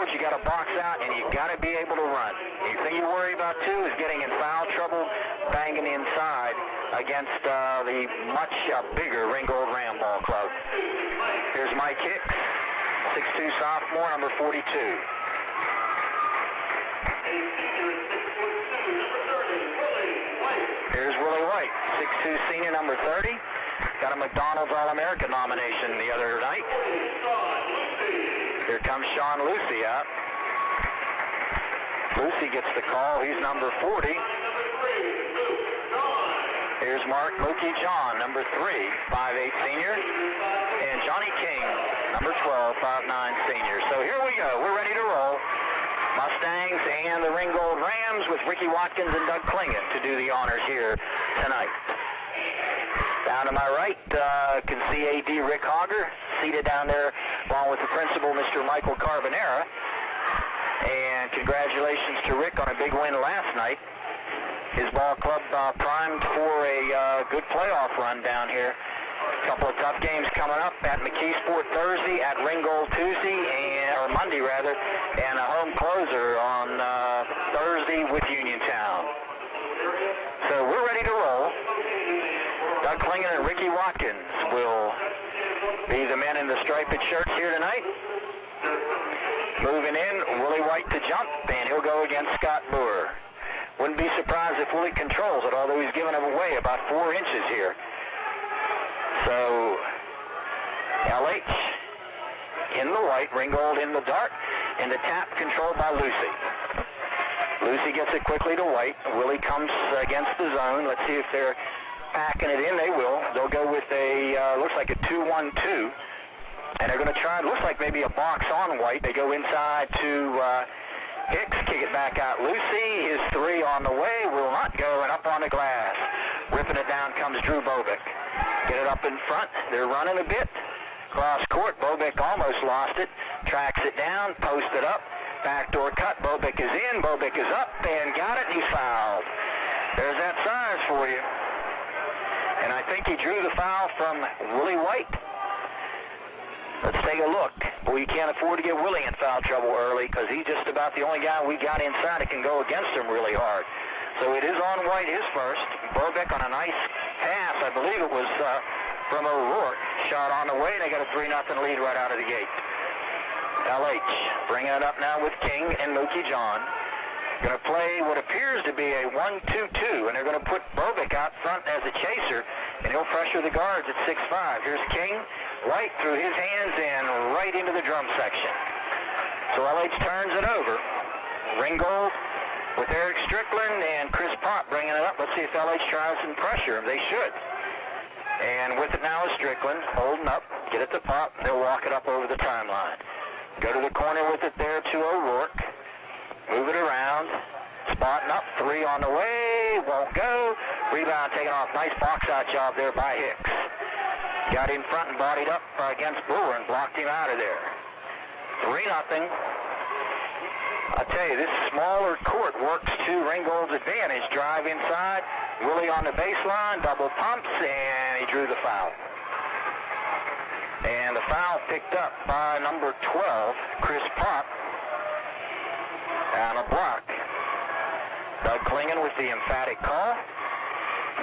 Ringgold, you got to box out, and you got to be able to run. The thing you worry about, too, is getting in foul trouble, banging inside against the much bigger Ringgold Ram Ball Club. Here's Mike Hicks, 6'2 sophomore, number 42. Here's Willie White, 6'2 senior, number 30. Got a McDonald's All-American nomination the other night. Here comes Sean Lucy out. Lucy gets the call. He's number 40. Here's Mark Mookie John, number 3, 5'8 senior. And Johnny King, number 12, 5'9 senior. So here we go. We're ready to roll. Mustangs and the Ringgold Rams with Ricky Watkins and Doug Klingon to do the honors here tonight. Down to my right, can see AD Rick Hogger seated down there along with the principal, Mr. Michael Carbonera. And congratulations to Rick on a big win last night. His ball club primed for a good playoff run down here. A couple of tough games coming up at McKeesport Thursday, at Ringgold Tuesday, or Monday rather, and a home closer on Thursday with Uniontown. So we're ready to roll. Doug Klingon and Ricky Watkins will be the men in the striped shirts here tonight. Moving in, Willie White to jump, and he'll go against Scott Boer. Wouldn't be surprised if Willie controls it, although he's given him away about 4 inches here. So, LH in the white, Ringgold in the dark, and the tap controlled by Lucy. Lucy gets it quickly to White. Willie comes against the zone. Let's see if they're packing it in. They will. They'll go with a, looks like a 2-1-2. And they're going to try, it looks like maybe a box on White. They go inside to Hicks, kick it back out. Lucy, his 3 on the way, will not go, and up on the glass. Ripping it down comes Drew Bobick. Get it up in front. They're running a bit. Cross court. Bobick almost lost it. Tracks it down. Post it up. Backdoor cut. Bobick is in. Bobick is up and got it. He's fouled. There's that size for you. And I think he drew the foul from Willie White. Let's take a look. Well, you can't afford to get Willie in foul trouble early because he's just about the only guy we got inside that can go against him really hard. So it is on White, his first. Bobick on a nice pass. I believe it was from O'Rourke. Shot on the way, and they got a 3-0 lead right out of the gate. LH bringing it up now with King and Mookie John. Going to play what appears to be a 1-2-2, and they're going to put Bobick out front as a chaser, and he'll pressure the guards at 6'5". Here's King, right through his hands and right into the drum section. So LH turns it over. Ringgold with Eric Strickland and Chris Pop bringing it up. Let's see if LH tries and pressure him. They should. And with it now is Strickland, holding up, get it to Pop, they'll walk it up over the timeline. Go to the corner with it there to O'Rourke. Move it around, spotting up, 3 on the way, won't go. Rebound taken off, nice box out job there by Hicks. Got in front and bodied up against Brewer and blocked him out of there. 3-0. I tell you, this smaller court works to Ringgold's advantage. Drive inside, Willie on the baseline, double pumps, and he drew the foul. And the foul picked up by number 12, Chris Pop, on a block. Doug Klingon with the emphatic call,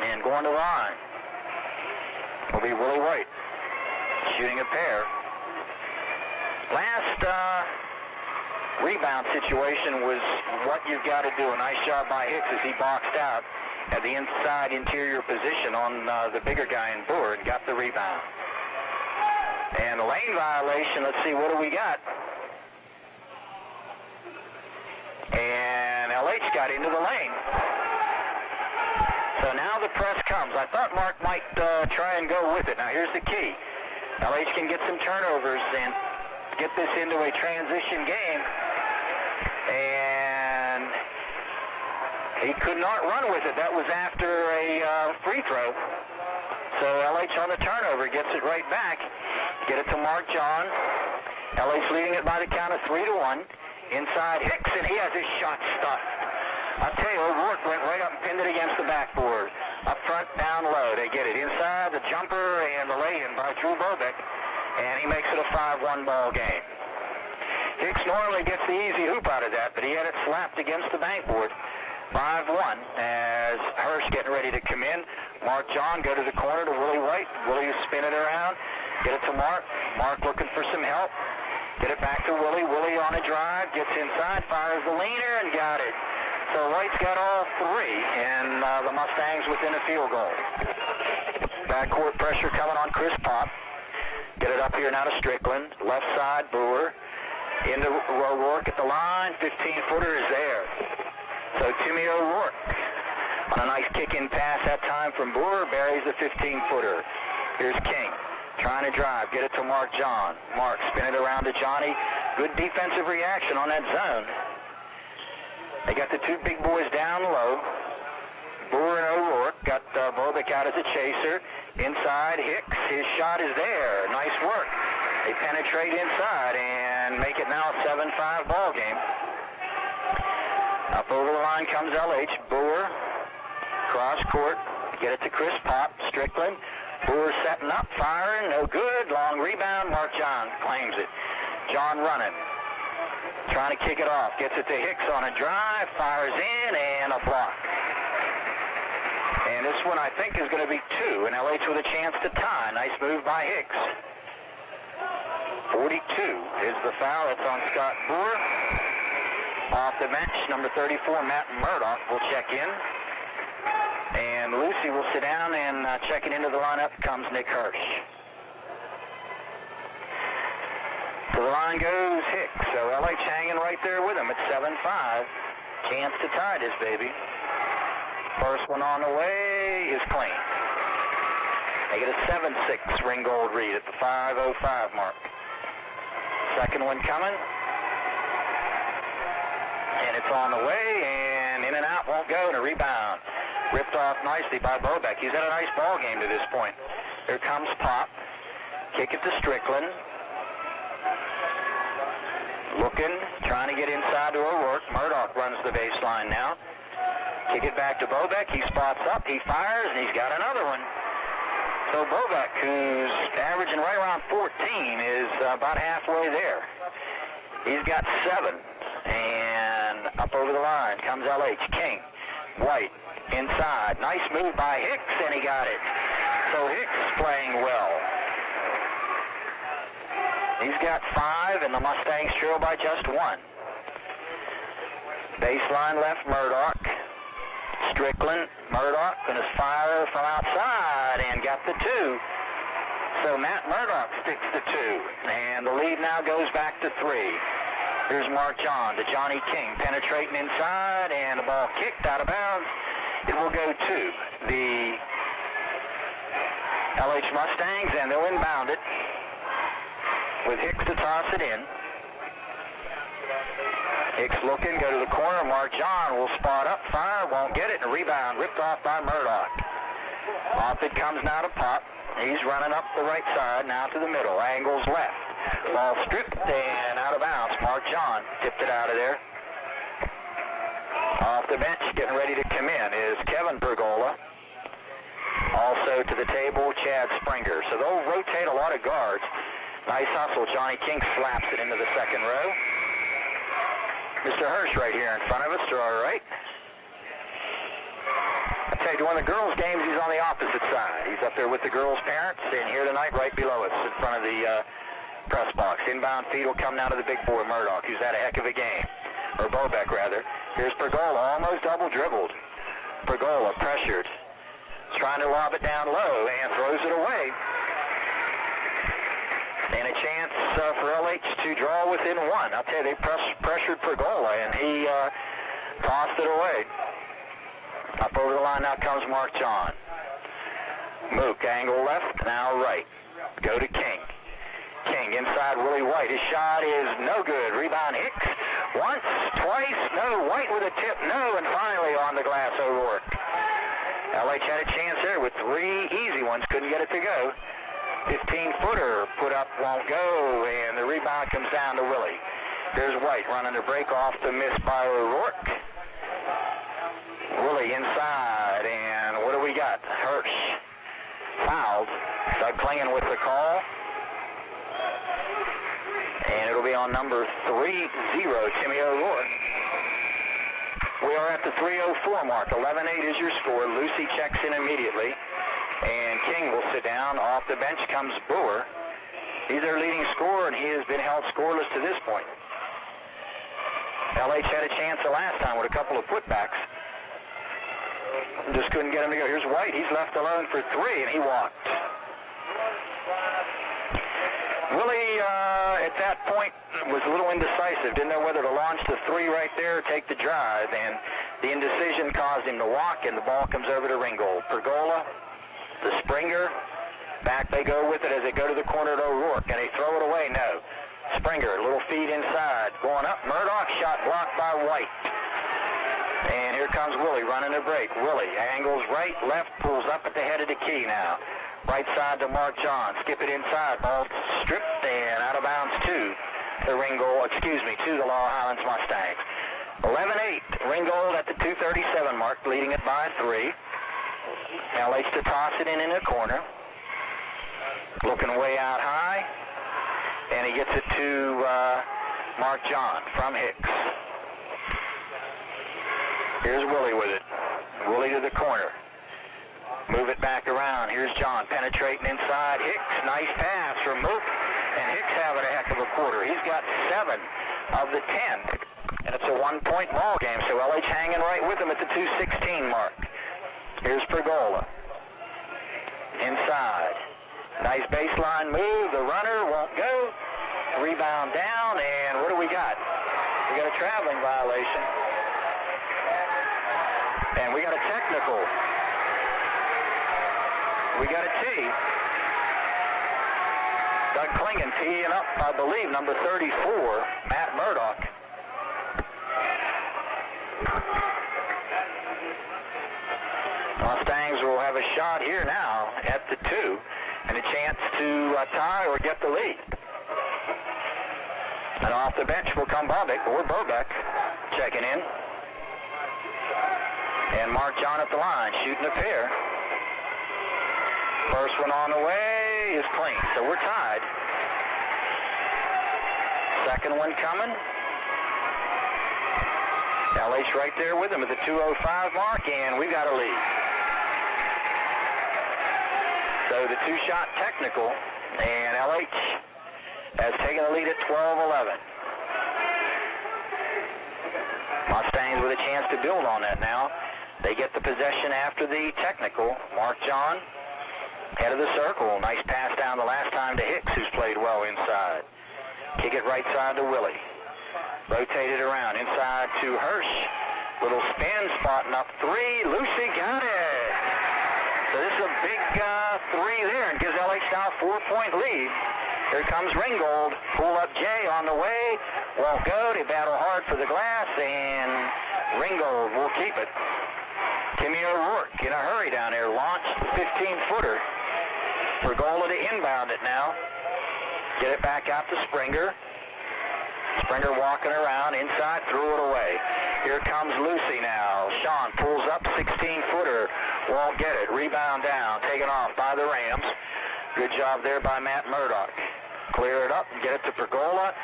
and going to the line will be Willie White, shooting a pair. Last rebound situation was what you've got to do. A nice job by Hicks as he boxed out at the inside interior position on the bigger guy in Boer and got the rebound. And a lane violation, let's see, what do we got? And LH got into the lane. So now the press comes. I thought Mark might try and go with it. Now here's the key. LH can get some turnovers and get this into a transition game. And he could not run with it. That was after a free throw. So LH on the turnover gets it right back. Get it to Mark John. LH leading it by the count of 3-1. Inside Hicks, and he has his shot stuffed. I tell you, O'Rourke went right up and pinned it against the backboard. Up front, down low. They get it inside, the jumper, and the lay-in by Drew Bobick, and he makes it a 5-1 ball game. Hicks normally gets the easy hoop out of that, but he had it slapped against the bankboard. 5-1 as Hirsch getting ready to come in. Mark John go to the corner to Willie White. Willie spin it around. Get it to Mark. Mark looking for some help. Get it back to Willie. Willie on a drive. Gets inside. Fires the leaner and got it. So White's got all three, and the Mustangs within a field goal. Backcourt pressure coming on Chris Pop. Get it up here now to Strickland. Left side, Brewer. Into O'Rourke at the line. 15-footer is there. So Timmy O'Rourke on a nice kick-in pass that time from Brewer buries the 15-footer. Here's King trying to drive. Get it to Mark John. Mark spin it around to Johnny. Good defensive reaction on that zone. They got the two big boys down low. Brewer and O'Rourke got Bobick out as a chaser. Inside, Hicks. His shot is there. Nice work. They penetrate inside and make it now a 7-5 ball game. Up over the line comes LH. Brewer, cross court. Get it to Chris Pop. Strickland. Brewer setting up, firing. No good. Long rebound. Mark John claims it. John running. Trying to kick it off. Gets it to Hicks on a drive. Fires in and a block. And this one, I think, is going to be two, and LH with a chance to tie. Nice move by Hicks. 42 is the foul. That's on Scott Brewer. Off the bench, number 34, Matt Murdoch, will check in. And Lucy will sit down, and checking into the lineup comes Nick Hirsch. To the line goes Hicks. So LH hanging right there with him at 7-5. Chance to tie this baby. First one on the way is clean. They get a 7-6 Ringgold lead at the 5:05 mark. Second one coming. And it's on the way, and in and out won't go, and a rebound. Ripped off nicely by Bobeck. He's had a nice ball game to this point. Here comes Pop. Kick it to Strickland. Looking, trying to get inside to O'Rourke. Murdoch runs the baseline now. Kick it back to Bobeck. He spots up, he fires, and he's got another one. So Bobeck, who's averaging right around 14, is about halfway there. He's got 7. And up over the line comes LH. King, White, inside. Nice move by Hicks, and he got it. So Hicks playing well. He's got 5, and the Mustangs trail by just 1. Baseline left, Murdoch. Strickland, Murdoch, and his fire from outside, and got the 2. So Matt Murdoch sticks the 2, and the lead now goes back to 3. Here's Mark John to Johnny King, penetrating inside, and the ball kicked out of bounds. It will go to the LH Mustangs, and they'll inbound it with Hicks to toss it in. Hicks looking, go to the corner. Mark John will spot up, fire, won't get it, and a rebound ripped off by Murdoch. Off it comes now to Pop. He's running up the right side, now to the middle. Angles left. Ball stripped and out of bounds. Mark John tipped it out of there. Off the bench, getting ready to come in, is Kevin Pergola. Also to the table, Chad Springer. So they'll rotate a lot of guards. Nice hustle. Johnny King slaps it into the second row. Mr. Hirsch right here in front of us, to our right. I tell you, one of the girls' games, he's on the opposite side. He's up there with the girls' parents, and here tonight right below us in front of the press box. Inbound feed will come now to the big boy, Murdoch, who's had a heck of a game. Or Bobeck, rather. Here's Pergola, almost double dribbled. Pergola pressured. He's trying to lob it down low and throws it away. And a chance for LH to draw within 1. I'll tell you, they pressured Pergola, and he tossed it away. Up over the line now comes Mark John. Mook, angle left, now right. Go to King. King inside Willie White. His shot is no good. Rebound Hicks. Once, twice, no. White with a tip, no. And finally on the glass, O'Rourke. LH had a chance there with 3 easy ones. Couldn't get it to go. 15-footer put up, won't go, and the rebound comes down to Willie. Here's White running the break off the miss by O'Rourke. Willie inside, and what do we got? Hirsch fouled. Doug Klingon with the call. And it'll be on on number 30, Timmy O'Rourke. We are at the 3:04 mark. 11-8 is your score. Lucy checks in immediately, and King will sit down. Off the bench comes Brewer. He's their leading scorer, and he has been held scoreless to this point. LH had a chance the last time with a couple of putbacks. Just couldn't get him to go. Here's White. He's left alone for 3, and he walked. Willie, at that point, was a little indecisive. Didn't know whether to launch the 3 right there or take the drive, and the indecision caused him to walk, and the ball comes over to Ringgold. Pergola, the Springer, back they go with it as they go to the corner to O'Rourke, and they throw it away. No. Springer, a little feed inside, going up. Murdoch, shot blocked by White. And here comes Willie running a break. Willie angles right, left, pulls up at the head of the key now. Right side to Mark John. Skip it inside. Ball stripped and out of bounds to the Ringgold, to the Laurel Highlands Mustangs. 11-8. Ringgold at the 2:37 mark, leading it by 3. LH to toss it in the corner. Looking way out high. And he gets it to Mark John from Hicks. Here's Willie with it. Willie to the corner. Move it back around. Here's John penetrating inside. Hicks, nice pass from Mook. And Hicks having a heck of a quarter. He's got 7 of the 10. And it's a 1-point ball game. So LH hanging right with him at the 2:16 mark. Here's Pergola. Inside. Nice baseline move. The runner won't go. Rebound down. And what do we got? We got a traveling violation. And we got a technical. We got a tee. Doug Klingon teeing up, I believe, number 34, Matt Murdoch. Mustangs will have a shot here now at the 2, and a chance to tie or get the lead. And off the bench will come Bobick, or Bobeck, checking in. And Mark John at the line, shooting a pair. First one on the way is clean, so we're tied. Second one coming. LH right there with him at the 2:05 mark, and we've got a lead. So the 2-shot technical, and LH has taken the lead at 12-11. Mustangs with a chance to build on that now. They get the possession after the technical. Mark John, head of the circle. Nice pass down the last time to Hicks, who's played well inside. Kick it right side to Willie. Rotate it around. Inside to Hirsch. Little spin, spotting up 3. Lucy got it. So this is a big 3 there, and gives LH now a 4-point lead. Here comes Ringgold. Pull up Jay on the way. Won't go. They battle hard for the glass, and Ringgold will keep it. Timmy O'Rourke in a hurry down there. Launched the 15-footer. Pergola to inbound it now. Get it back out to Springer. Springer walking around. Inside, threw it away. Here comes Lucy now. Sean pulls up, 16-footer. Won't get it. Rebound down. Taken off by the Rams. Good job there by Matt Murdoch. Clear it up and get it to Pergola.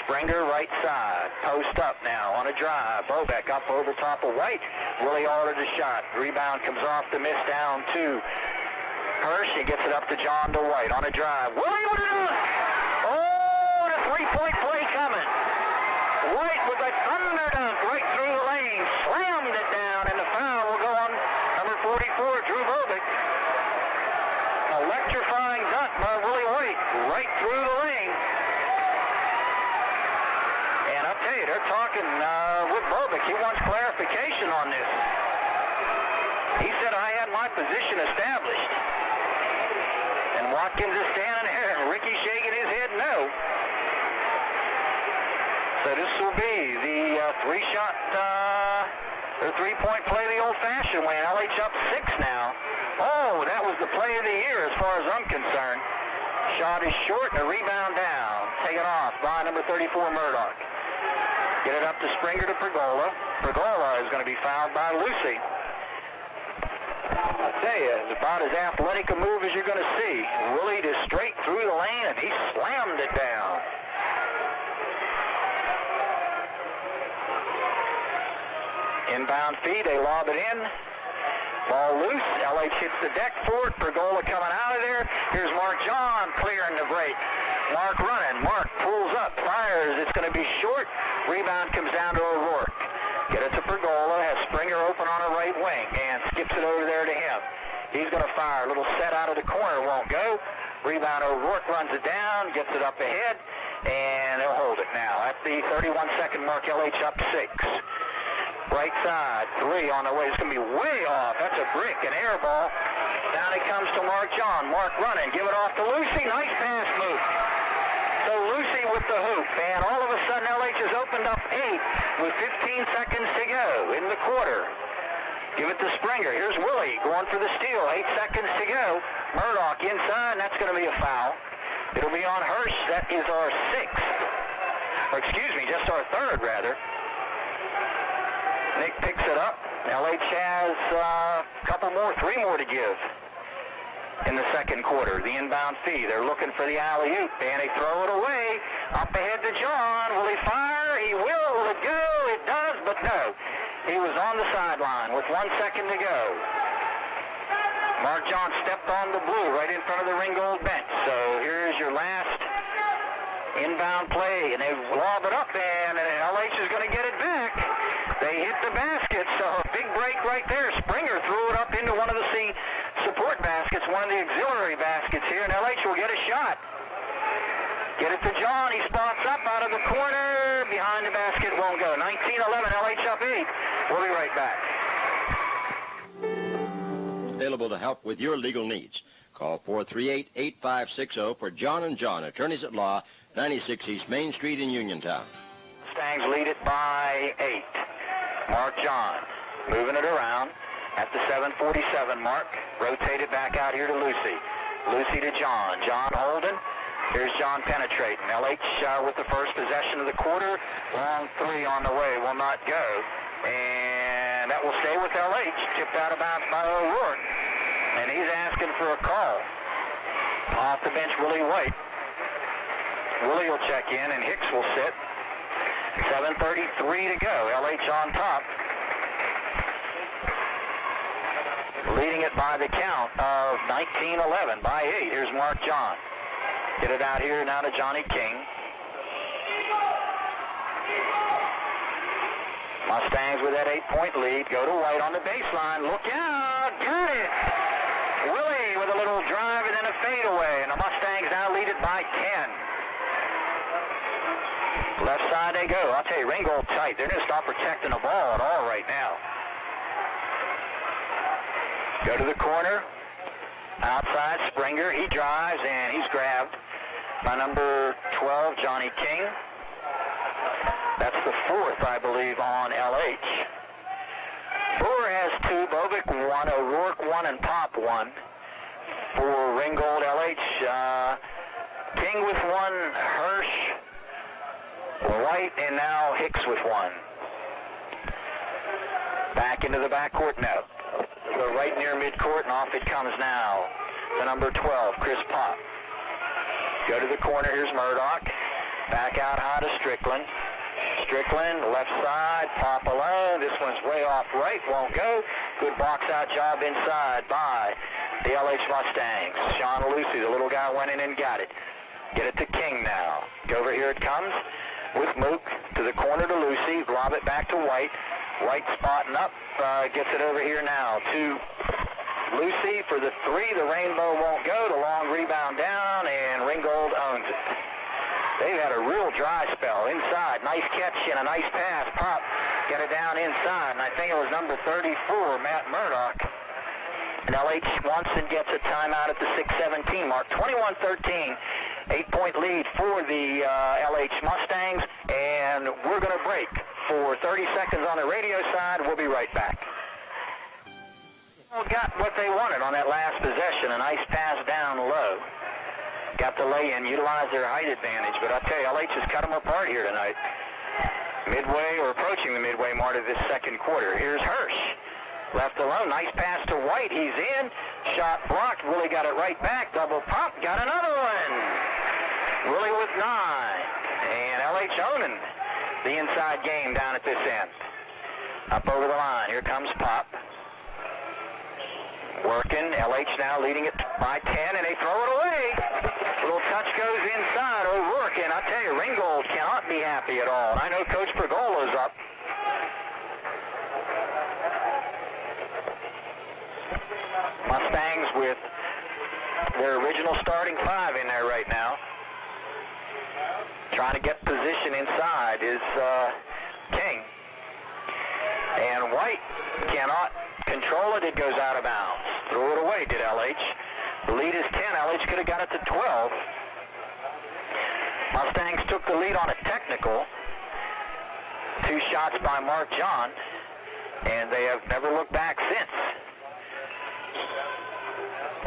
Springer right side. Post up now on a drive. Bobeck up over top of White. Willie ordered a shot. Rebound comes off the miss down to Hirsch. He gets it up to John to White on a drive. Willie with it. Oh, the 3-point play coming. White with a thunder dunk right through the lane. Slammed it down, and the foul will go on number 44, Drew Bobeck. Electrifying dunk by Willie White right through the lane. And I'll tell you, they're talking with Bobeck. He wants clarification on this. He said, I had my position established. And Watkins is standing there, and Ricky shaking his head no. So this will be the 3-shot, or 3-point play the old-fashioned way. LH up 6 now. Oh, that was the play of the year as far as I'm concerned. Shot is short and a rebound down. Taken off by number 34, Murdoch. Get it up to Springer to Pergola. Pergola is going to be fouled by Lucy. I tell you, it's about as athletic a move as you're going to see. Willie just straight through the lane, and he slammed it down. Inbound feed, they lob it in. Ball loose, LH hits the deck for it. Pergola coming out of there. Here's Mark John clearing the break. Mark running. Mark pulls up, fires. It's going to be short. Rebound comes down to O'Rourke. Get it to Pergola. Has Springer open on a right wing and skips it over there to him. He's going to fire. A little set out of the corner. Won't go. Rebound, O'Rourke runs it down, gets it up ahead, and they'll hold it now. At the 31-second mark, LH up 6. Right side, 3 on the way. It's going to be way off. That's a brick, an air ball. Down it comes to Mark John. Mark running. Give it off to Lucy. Nice pass move. So Lucy with the hoop, and all of a sudden LH has opened up 8 with 15 seconds to go in the quarter. Give it to Springer. Here's Willie going for the steal. 8 seconds to go. Murdoch inside, and that's going to be a foul. It'll be on Hirsch. That is our 6th. Or excuse me, just our 3rd, rather. Nick picks it up. LH has a couple more, 3 more to give in the second quarter. The inbound feed. They're looking for the alley-oop, and they throw it away. Up ahead to John. Will he fire? He will. Will it go? It does, but no. He was on the sideline with 1 second to go. Mark John stepped on the blue right in front of the Ringgold bench. So here's your last inbound play, and they lob it up, and LH is going to get it back. They hit the basket, so a big break right there. Springer threw it up into one of the support baskets, one of the auxiliary baskets here, and LH will get a shot. Get it to John. He spots up out of the corner. Behind the basket, won't go. 19-11, LH up 8. We'll be right back. Available to help with your legal needs. Call 438-8560 for John and John, attorneys at law, 96 East Main Street in Uniontown. Mustangs lead it by 8. Mark John moving it around at the 7:47 mark. Rotated back out here to Lucy. Lucy to John. John holding. Here's John penetrating. LH with the first possession of the quarter. Long 3 on the way. Will not go. And that will stay with LH. Tipped out of bounds by O'Rourke. And he's asking for a call. Off the bench, Willie White. Willie will check in, and Hicks will sit. 7:33 to go. LH on top. Leading it by the count of 19-11 by 8. Here's Mark John. Get it out here now to Johnny King. Mustangs with that 8-point lead. Go to White on the baseline. Look out! Got it! Willie with a little drive and then a fadeaway. And the Mustangs now lead it by 10. Left side they go. I'll tell you, Ringgold tight. They're going to stop protecting the ball at all right now. Go to the corner. Outside, Springer. He drives, and he's grabbed by number 12, Johnny King. That's the 4th, I believe, on LH. Brewer has 2, Bovick 1, O'Rourke 1, and Pop 1. For Ringgold, LH, King with 1, Hirsch, White, and now Hicks with 1. Back into the backcourt now. Go right near midcourt, and off it comes now. The number 12, Chris Pop. Go to the corner, here's Murdoch. Back out high to Strickland. Strickland, left side, Pop alone. This one's way off right, won't go. Good box out job inside by the LH Mustangs. Sean Lucy, the little guy, went in and got it. Get it to King now. Go over here it comes with Mook to the corner to Lucy. Lob it back to White. White spotting up, gets it over here now to Lucy for the 3. The rainbow won't go. The long rebound down, and Ringgold owns it. They've had a real dry spell inside. Nice catch and a nice pass. Pop got it down inside, and I think it was number 34, Matt Murdoch. And LH wants and gets a timeout at the 6:17 mark. 21-13, 8-point lead for the LH Mustangs, and we're going to break for 30 seconds on the radio side. We'll be right back. Got what they wanted on that last possession, a nice pass down low. Got the lay-in, utilized their height advantage, but I'll tell you, LH has cut them apart here tonight. Midway, or approaching the midway mark of this second quarter. Here's Hirsch. Left alone, nice pass to White, he's in. Shot blocked, Willie got it right back. Double pop, got another one. Willie with 9. And LH owning the inside game down at this end. Up over the line. Here comes Pop. Working. LH now leading it by 10, and they throw it away. Little touch goes inside. O'Rourke, and I tell you, Ringgold cannot be happy at all. And I know Coach Pergola's up. Mustangs with their original starting 5 in there right now. Trying to get position inside is King. And White cannot control it. It goes out of bounds. Threw it away, did LH. The lead is 10. LH could have got it to 12. Mustangs took the lead on a technical. 2 shots by Mark John, and they have never looked back since.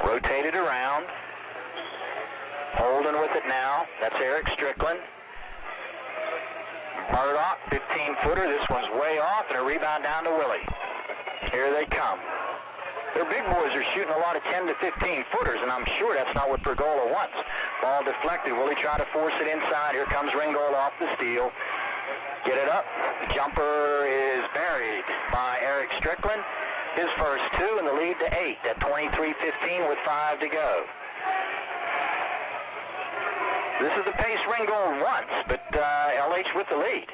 Rotated around. Holding with it now. That's Eric Strickland. Murdoch, 15-footer. This one's way off, and a rebound down to Willie. Here they come. Their big boys are shooting a lot of 10 to 15-footers, and I'm sure that's not what Pergola wants. Ball deflected. Willie tried to force it inside. Here comes Ringgold off the steal. Get it up. The jumper is buried by Eric Strickland. His first 2, and the lead to 8 at 23-15 with 5 to go. This is the pace Ringgold wants, but LH with the lead.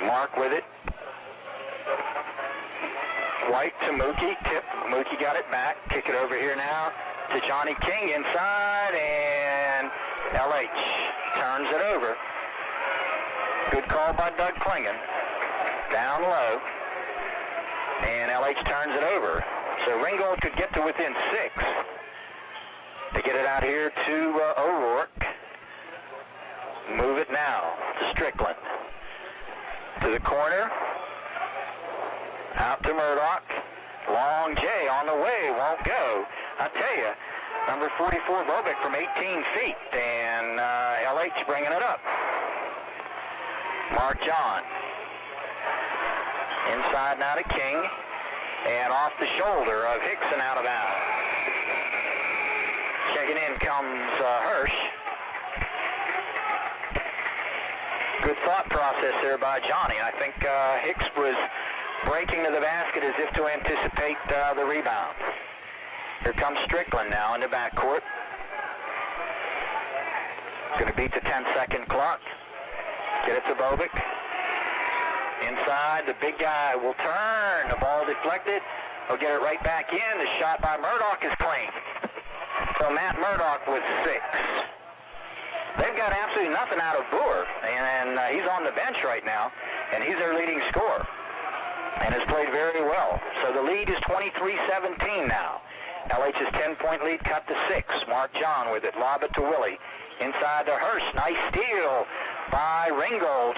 Mark with it. White to Mookie. Tip. Mookie got it back. Kick it over here now to Johnny King inside, and LH turns it over. Good call by Doug Klingon. Down low. And LH turns it over. So Ringgold could get to within 6. They get it out here to O'Rourke. Move it now to Strickland. To the corner. Out to Murdoch. Long J on the way. Won't go. I tell you, number 44 Bobick from 18 feet. And LH bringing it up. Mark John. Inside now to King. And off the shoulder of Hickson out of bounds. Checking in comes Hirsch. Good thought process there by Johnny. I think Hicks was breaking to the basket as if to anticipate the rebound. Here comes Strickland now in the backcourt. Going to beat the 10-second clock. Get it to Bobick. Inside, the big guy will turn. The ball deflected. He'll get it right back in. The shot by Murdoch is clean. So Matt Murdoch with 6. They've got absolutely nothing out of Boer, and he's on the bench right now, and he's their leading scorer, and has played very well. So the lead is 23-17 now. LH's 10-point lead cut to 6. Mark John with it. Lob it to Willie. Inside to Hirsch. Nice steal by Ringgold.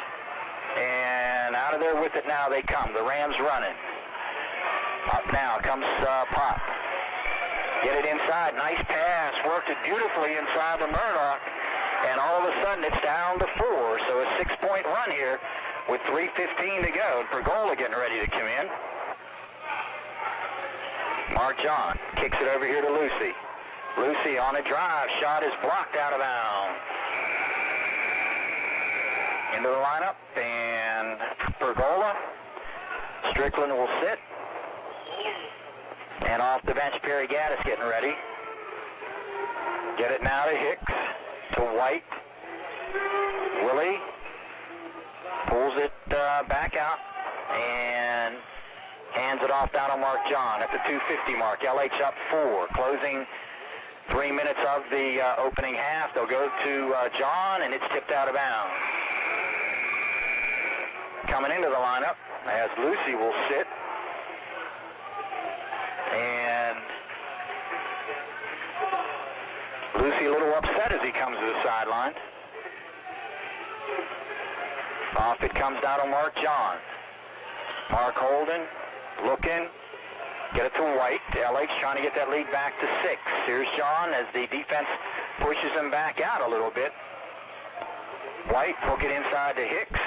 And out of there with it now they come. The Rams running. Up now comes Pop. Get it inside. Nice pass. Worked it beautifully inside to Murdoch. And all of a sudden it's down to 4. So a 6-point run here with 3:15 to go. And Pergola getting ready to come in. Mark John kicks it over here to Lucy. Lucy on a drive. Shot is blocked out of bounds. Into the lineup, and Pergola. Strickland will sit. And off the bench, Perry Gaddis getting ready. Get it now to Hicks, to White. Willie pulls it back out and hands it off down to Mark John at the 2:50 mark. LH up 4, closing 3 minutes of the opening half. They'll go to John, and it's tipped out of bounds. Coming into the lineup as Lucy will sit. And Lucy a little upset as he comes to the sideline. Off it comes down to Mark John. Mark holding, looking, get it to White. LH trying to get that lead back to 6. Here's John as the defense pushes him back out a little bit. White hook it inside to Hicks.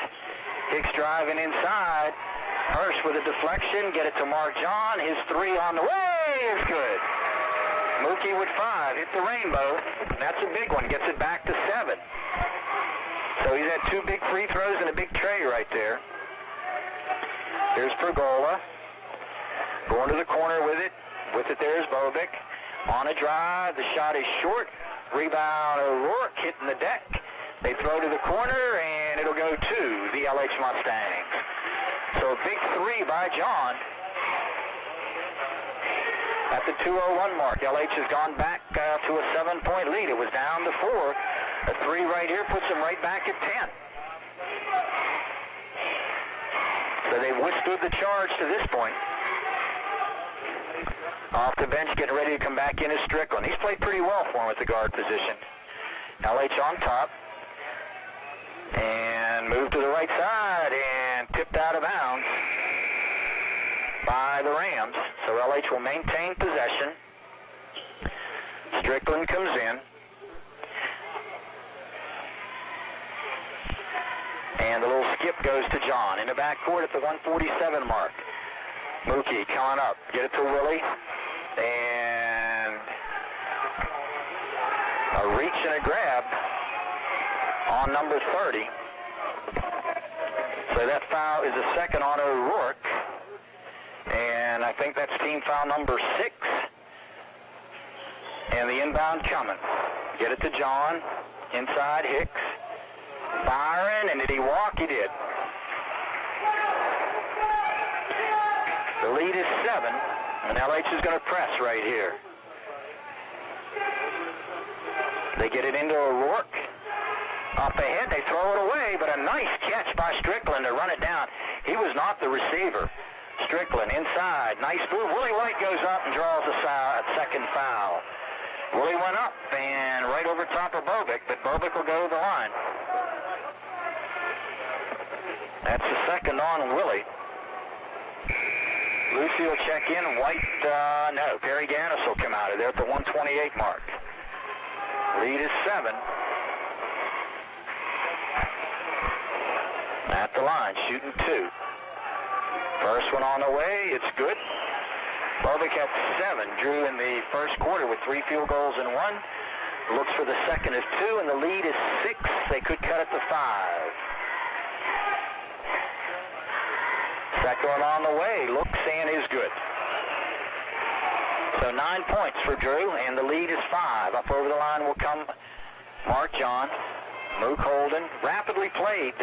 Hicks driving inside. Hirsch with a deflection. Get it to Mark John. His 3 on the way is good. Mookie with 5. Hit the rainbow. That's a big one. Gets it back to 7. So he's had 2 big free throws and a big tray right there. Here's Pergola. Going to the corner with it. With it there's Bobick. On a drive. The shot is short. Rebound O'Rourke hitting the deck. They throw to the corner, and it'll go to the LH Mustangs. So a big three by John. At the 2:01 mark, LH has gone back to a 7-point lead. It was down to 4. A three right here puts them right back at 10. So they've withstood the charge to this point. Off the bench, getting ready to come back in is Strickland. He's played pretty well for him at the guard position. LH on top. And moved to the right side and tipped out of bounds by the Rams. So LH will maintain possession. Strickland comes in. And the little skip goes to John. In the backcourt at the 147 mark. Mookie coming up. Get it to Willie. And a reach and a grab on number 30. So that foul is a second on O'Rourke. And I think that's team foul number 6. And the inbound coming. Get it to John. Inside Hicks. Byron, and did he walk? He did. The lead is 7, and LH is going to press right here. They get it into O'Rourke. Up ahead, they throw it away, but a nice catch by Strickland to run it down. He was not the receiver. Strickland inside, nice move. Willie White goes up and draws a second foul. Willie went up and right over top of Bobick, but Bobick will go to the line. That's the second on Willie. Lucy will check in. White, no. Perry Gannis will come out of there at the 128 mark. Lead is 7. At the line, shooting 2. First one on the way. It's good. Bobick had 7. Drew in the first quarter with 3 field goals and 1. Looks for the second is 2, and the lead is 6. They could cut it to 5. Second one on the way, looks and is good. So 9 points for Drew, and the lead is 5. Up over the line will come Mark John. Mook Holden, rapidly played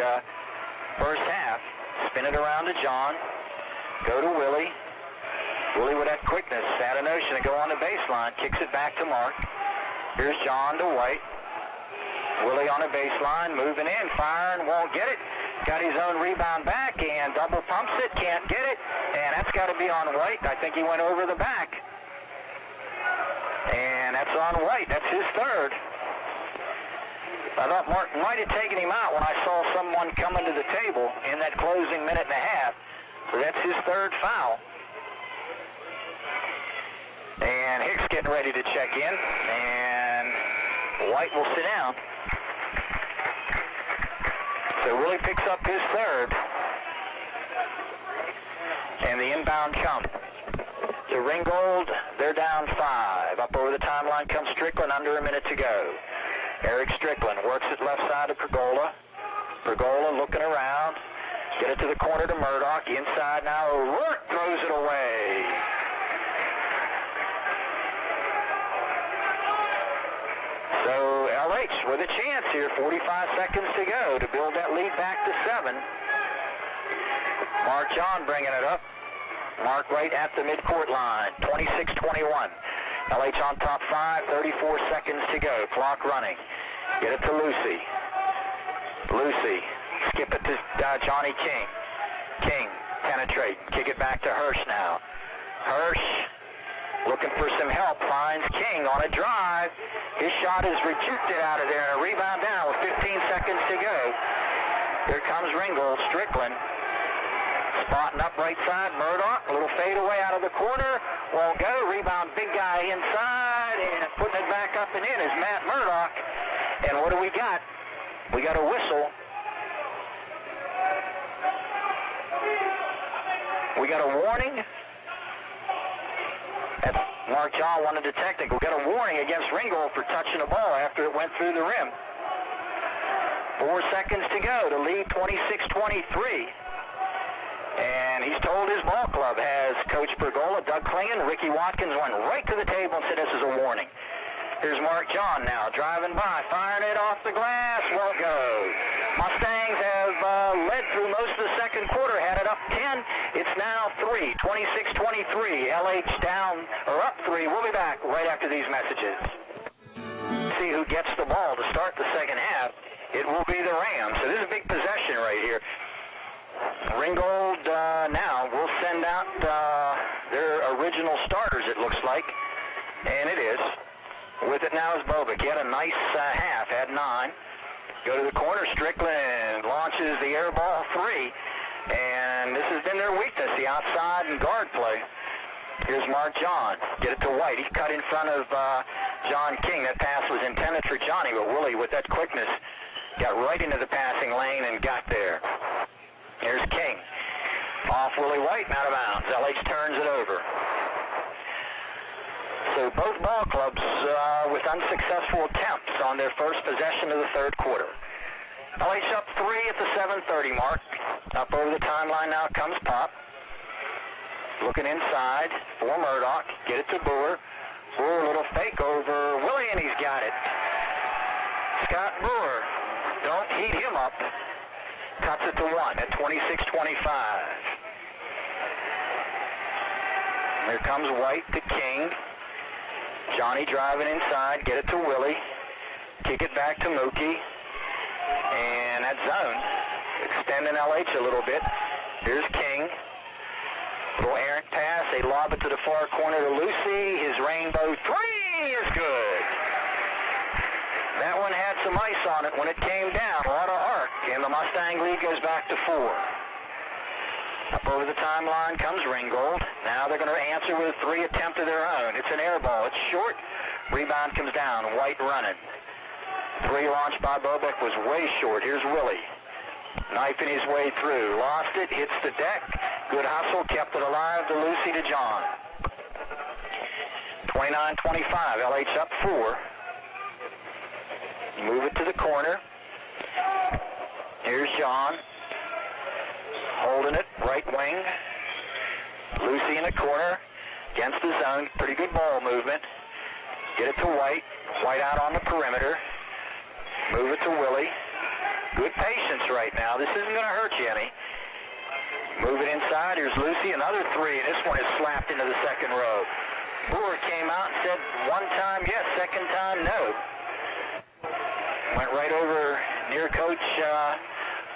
first half. Spin it around to John. Go to Willie. Willie with that quickness, had a notion to go on the baseline, kicks it back to Mark. Here's John to White. Willie on the baseline, moving in, firing, won't get it. Got his own rebound back and double pumps it, can't get it. And that's got to be on White. I think he went over the back. And that's on White. That's his third. I thought Mark might have taken him out when I saw someone coming to the table in that closing minute and a half. So that's his third foul. And Hicks getting ready to check in. And White will sit down. So Willie picks up his third. And the inbound comes. To Ringgold, they're down 5. Up over the timeline comes Strickland, under a minute to go. Eric Strickland works it left side to Pergola. Pergola looking around. Get it to the corner to Murdoch. Inside now, O'Rourke throws it away. So LH with a chance here, 45 seconds to go to build that lead back to 7. Mark John bringing it up. Mark right at the midcourt line, 26-21. LH on top 5, 34 seconds to go. Clock running. Get it to Lucy. Lucy, skip it to Johnny King. King, penetrate. Kick it back to Hirsch now. Hirsch, looking for some help, finds King on a drive. His shot is rejected out of there, and a rebound down with 15 seconds to go. Here comes Ringgold. Strickland spotting up right side. Murdoch, a little fade away out of the corner. Won't go. Rebound, big guy inside, and putting it back up and in is Matt Murdoch. And what do we got? We got a whistle. We got a warning. That's Mark John wanted a technical. Got a warning against Ringgold for touching the ball after it went through the rim. 4 seconds to go to lead 26-23. And he's told his ball club has Coach Bergola, Doug Klingon, Ricky Watkins went right to the table and said this is a warning. Here's Mark John now, driving by, firing it off the glass, won't go. Mustangs have led through most of the second quarter, had it up 10. It's now 3, 26-23. LH down, or up 3. We'll be back right after these messages. See who gets the ball to start the second half. It will be the Rams. So this is a big possession right here. Ringgold now will send out their original starters, it looks like. And it is. With it now is Bobick. He had a nice half, had 9. Go to the corner, Strickland launches the air ball 3. And this has been their weakness, the outside and guard play. Here's Mark John. Get it to White. He's cut in front of John King. That pass was intended for Johnny, but Willie, with that quickness, got right into the passing lane and got there. Here's King. Off Willie White, out of bounds. LH turns it over. So both ball clubs with unsuccessful attempts on their first possession of the third quarter. LH up 3 at the 7:30 mark. Up over the timeline now comes Pop. Looking inside for Murdoch. Get it to Brewer. Brewer, a little fake over Willie, and he's got it. Scott Brewer, don't heat him up. Cuts it to 1 at 26-25. Here comes White to King. Johnny driving inside, get it to Willie. Kick it back to Mookie. And that zone, extending LH a little bit. Here's King. Little errant pass, they lob it to the far corner to Lucy. His rainbow 3 is good. That one had some ice on it when it came down. A lot of arc, and the Mustang lead goes back to 4. Up over the timeline comes Ringgold. Now they're going to answer with a 3 attempt of their own. It's an air ball. It's short. Rebound comes down. White running. 3 launched by Bobick was way short. Here's Willie. Knifing his way through. Lost it. Hits the deck. Good hustle. Kept it alive to Lucy to John. 29-25. LH up 4. Move it to the corner. Here's John. Holding it, right wing. Lucy in the corner, against the zone. Pretty good ball movement. Get it to White. White out on the perimeter. Move it to Willie. Good patience right now. This isn't going to hurt you any. Move it inside. Here's Lucy. Another 3. This one is slapped into the second row. Brewer came out and said one time yes, second time no. Went right over near Coach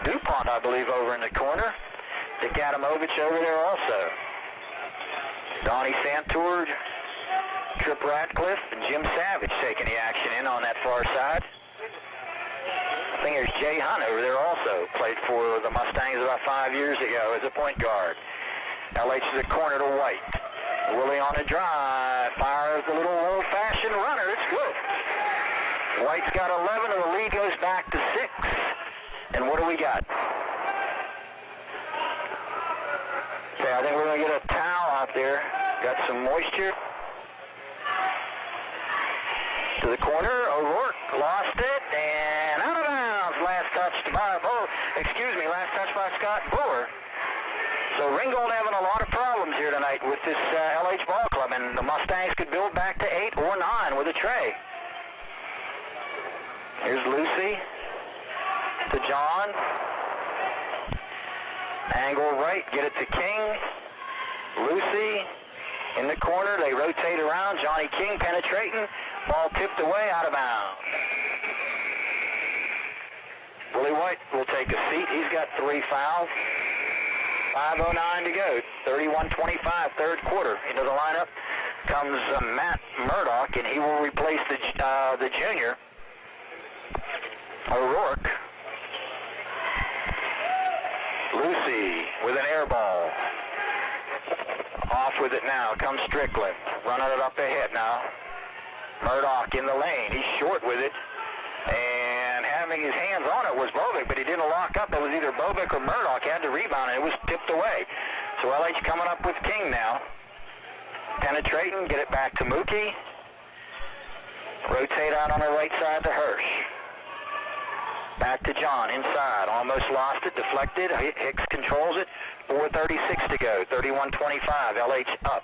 DuPont, I believe, over in the corner. To Gadamovich over there also. Donnie Santour, Trip Ratcliffe, and Jim Savage taking the action in on that far side. I think there's Jay Hunt over there also. Played for the Mustangs about 5 years ago as a point guard. LH to the corner to White. Willie on the drive. Fires the little old-fashioned runner. It's good. White's got 11, and the lead goes back to 6. And what do we got? Okay, I think we're going to get a towel out there. Got some moisture. To the corner, O'Rourke lost it, and out of bounds. Last touch by Scott Brewer. So Ringgold having a lot of problems here tonight with this LH ball club, and the Mustangs could build back to 8 or 9 with a tray. Here's Lucy to John. Angle right, get it to King. Lucy in the corner, they rotate around. Johnny King penetrating. Ball tipped away, out of bounds. Willie White will take a seat. He's got 3 fouls. 5:09 to go. 31-25, third quarter. Into the lineup comes Matt Murdoch, and he will replace the junior, O'Rourke. Lucy with an air ball. Off with it now. Comes Strickland. Running it up ahead now. Murdoch in the lane. He's short with it. And having his hands on it was Bobick, but he didn't lock up. It was either Bobick or Murdoch had the rebound, and it was tipped away. So LH coming up with King now. Penetrating. Get it back to Mookie. Rotate out on the right side to Hirsch. Back to John, inside, almost lost it, deflected, Hicks controls it, 4:36 to go, 31:25, LH up.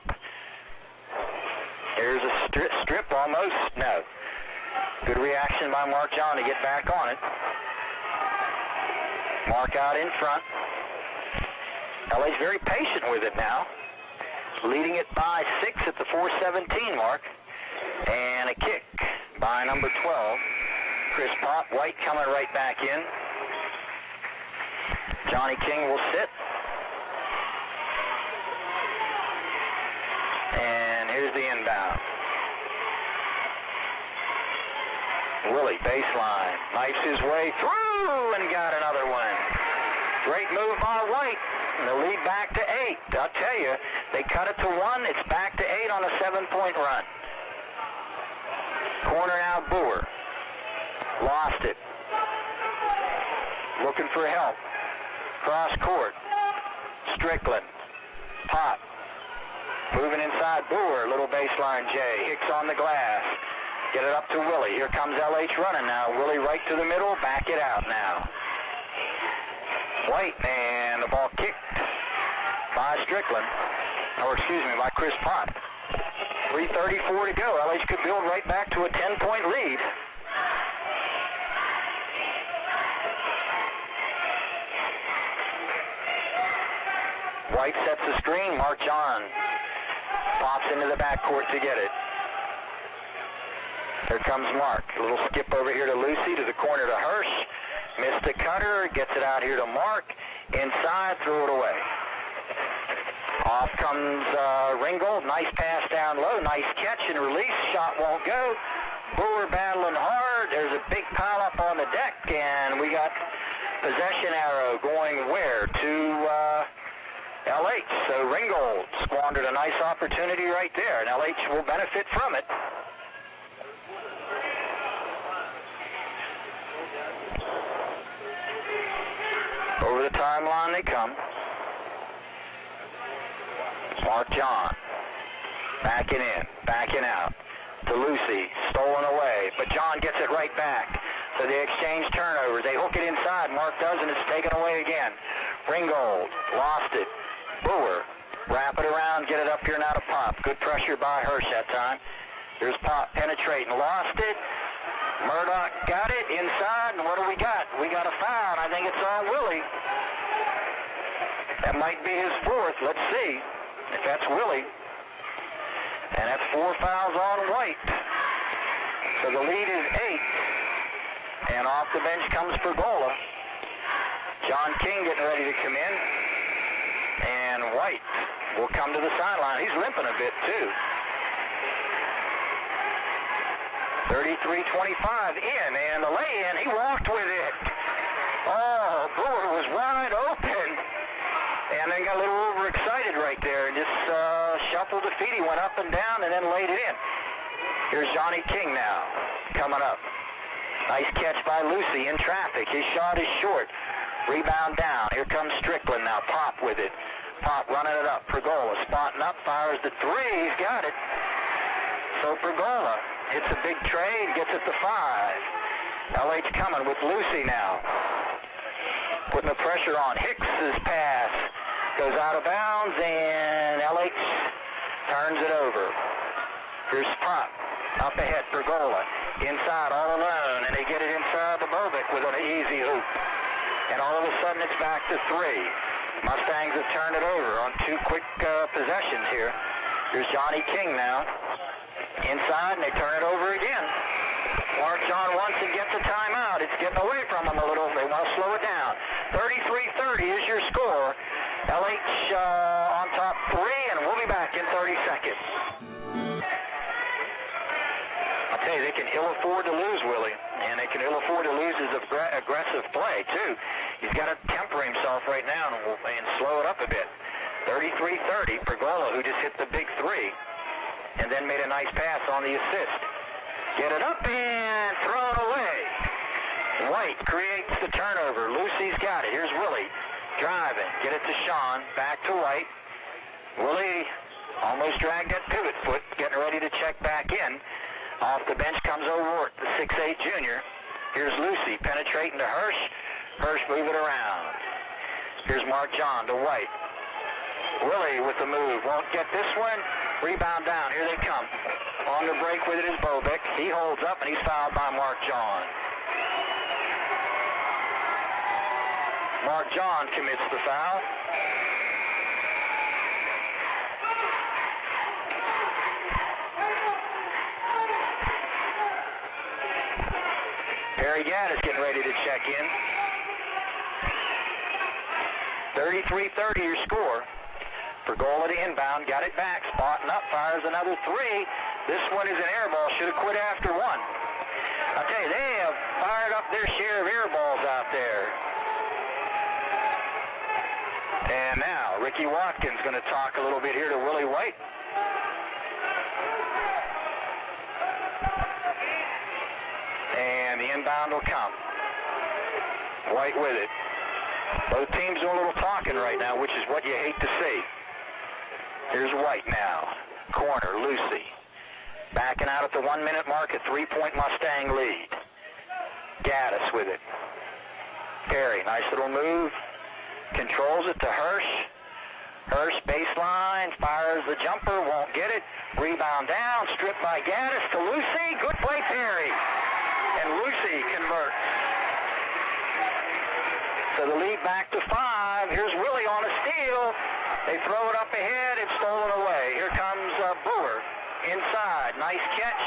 Here's a strip almost, no. Good reaction by Mark John to get back on it. Mark out in front. LH very patient with it now. Leading it by 6 at the 4:17 mark. And a kick by number 12. Chris Pop, White coming right back in. Johnny King will sit. And here's the inbound. Willie, baseline, knifes his way through and got another one. Great move by White. And the lead back to 8. I'll tell you, they cut it to 1. It's back to 8 on a 7-point run. Corner now, Boer. Lost it. Looking for help. Cross court. Strickland. Pop. Moving inside Boer. Little baseline J. Hicks on the glass. Get it up to Willie. Here comes LH running now. Willie right to the middle. Back it out now. White, and the ball kicked by Strickland. Or excuse me, by Chris Pop. 3:34 to go. LH could build right back to a 10-point lead. White sets the screen. Mark John pops into the backcourt to get it. Here comes Mark. A little skip over here to Lucy, to the corner to Hirsch. Missed the cutter, gets it out here to Mark. Inside, threw it away. Off comes Ringgold. Nice pass down low. Nice catch and release. Shot won't go. Boer battling hard. There's a big pile up on the deck, and we got possession arrow going where? To LH. So Ringgold squandered a nice opportunity right there, and LH will benefit from it. Over the timeline they come. Mark John. Backing in, backing out. To Lucy, stolen away. But John gets it right back. So they exchange turnovers. They hook it inside. Mark does, and it's taken away again. Ringgold, lost it. Boer, wrap it around, get it up here now to Pop. Good pressure by Hirsch that time. Here's Pop penetrating, lost it. Murdoch got it inside, and what do we got? We got a foul. I think it's on Willie. That might be his 4th. Let's see if that's Willie. And that's 4 fouls on White. So the lead is 8. And off the bench comes Pergola. John King getting ready to come in. And White will come to the sideline. He's limping a bit, too. 33-25 in, and the lay-in, he walked with it. Oh, Boer was wide open. And then got a little overexcited right there and just shuffled the feet. He went up and down and then laid it in. Here's Johnny King now, coming up. Nice catch by Lucy in traffic. His shot is short. Rebound down. Here comes Strickland now. Pop with it. Pop running it up. Pergola spotting up, fires the 3. He's got it. So Pergola hits a big trade, gets it to 5. LH coming with Lucy now. Putting the pressure on. Hicks's pass goes out of bounds, and LH turns it over. Here's Pop. Up ahead, Pergola. Inside, all alone, and they get it inside the Bobic with an easy hoop. And all of a sudden, it's back to 3. Mustangs have turned it over on 2 quick possessions here. Here's Johnny King now. Inside, and they turn it over again. Mark John wants to get the timeout. It's getting away from them a little. They want to slow it down. 33-30 is your score. LH on top 3, and we'll be back in 30 seconds. I'll tell you, they can ill afford to lose, Willie. And they can ill afford to lose his aggressive play, too. He's got to temper himself right now and slow it up a bit. 33-30, Pergola, who just hit the big 3. And then made a nice pass on the assist. Get it up and throw it away. White creates the turnover. Lucy's got it. Here's Willie driving. Get it to Sean. Back to White. Willie almost dragged that pivot foot, getting ready to check back in. Off the bench comes O'Rourke, the 6'8 junior. Here's Lucy penetrating to Hirsch. Hirsch move it around. Here's Mark John to White. Willie with the move. Won't get this one. Rebound down. Here they come. On the break with it is Bobick. He holds up, and he's fouled by Mark John. Mark John commits the foul. Perry Gaddis getting ready to check in. 33-30 your score. Pergola to inbound, got it back, spotting up, fires another three. This one is an air ball, should have quit after one. I'll tell you, they have fired up their share of air balls out there. And now, Ricky Watkins going to talk a little bit here to Willie White. And the inbound will come. White with it. Both teams doing a little talking right now, which is what you hate to see. Here's White now. Corner, Lucy. Backing out at the 1 minute mark, a 3-point Mustang lead. Gaddis with it. Perry, nice little move. Controls it to Hirsch. Hirsch baseline, fires the jumper, won't get it. Rebound down, stripped by Gaddis to Lucy. Good play, Perry. And Lucy converts. So the lead back to 5. Here's Willie on a steal. They throw it up ahead. It's stolen away. Here comes Brewer inside. Nice catch.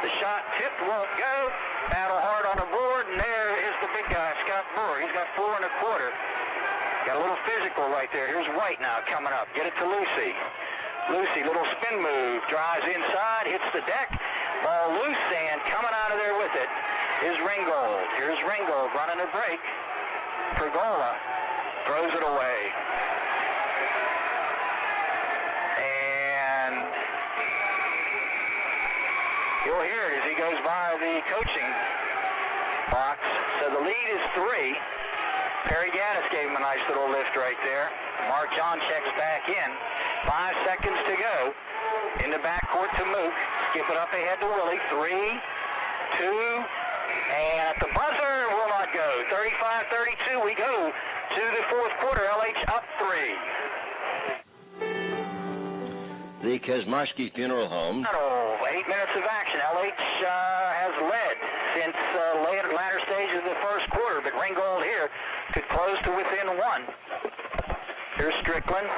The shot tipped, won't go. Battle hard on the board, and there is the big guy, Scott Brewer. He's got 4 1/4. Got a little physical right there. Here's White now coming up. Get it to Lucy. Lucy, little spin move. Drives inside, hits the deck. Ball loose, and coming out of there with it is Ringgold. Here's Ringgold running a break. Pergola throws it away. And you'll hear it as he goes by the coaching box. So the lead is 3. Perry Gaddis gave him a nice little lift right there. Mark John checks back in. 5 seconds to go. In the backcourt to Mook. Skip it up ahead to Willie. 3, 2, and at the buzzer will not go. 35-32. We go to the 4th quarter. LH up 3. The Kosmarski Funeral Home. 8 minutes of action. LH has led since latter stages of the 1st quarter, but Ringgold here could close to within 1. Here's Strickland.